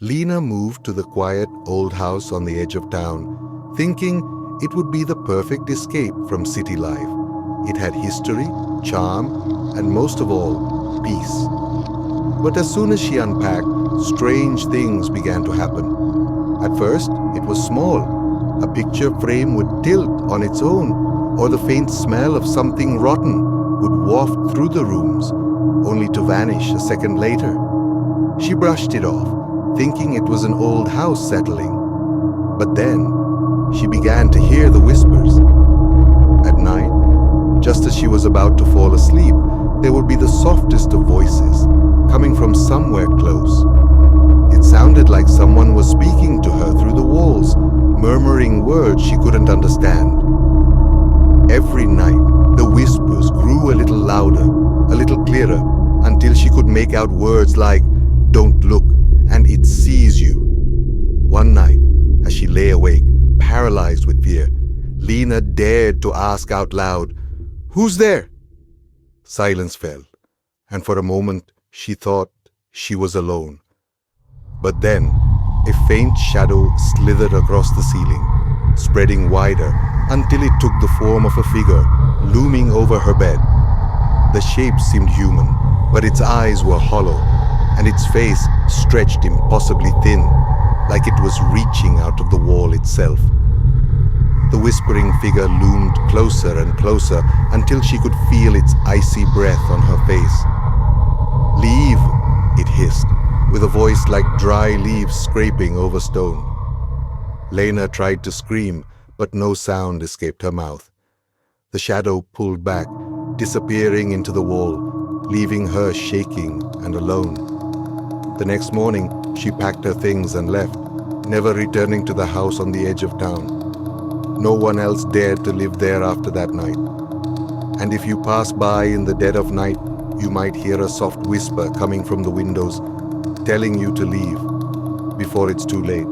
Lena moved to the quiet old house on the edge of town, thinking it would be the perfect escape from city life. It had history, charm, and most of all, peace. But as soon as she unpacked, strange things began to happen. At first, it was small. A picture frame would tilt on its own, or the faint smell of something rotten would waft through the rooms, only to vanish a second later. She brushed it off, thinking it was an old house settling. But then, she began to hear the whispers. At night, just as she was about to fall asleep, there would be the softest of voices, coming from somewhere close. It sounded like someone was speaking to her through the walls, murmuring words she couldn't understand. Every night, the whispers grew a little louder, a little clearer, until she could make out words like, "Don't look, and it sees you." One night, as she lay awake, paralyzed with fear, Lena dared to ask out loud, "Who's there?" Silence fell, and for a moment she thought she was alone. But then, a faint shadow slithered across the ceiling, spreading wider until it took the form of a figure looming over her bed. The shape seemed human, but its eyes were hollow, and its face stretched impossibly thin, like it was reaching out of the wall itself. The whispering figure loomed closer and closer until she could feel its icy breath on her face. "Leave," it hissed, with a voice like dry leaves scraping over stone. Lena tried to scream, but no sound escaped her mouth. The shadow pulled back, disappearing into the wall, leaving her shaking and alone. The next morning, she packed her things and left, never returning to the house on the edge of town. No one else dared to live there after that night. And if you pass by in the dead of night, you might hear a soft whisper coming from the windows, telling you to leave before it's too late.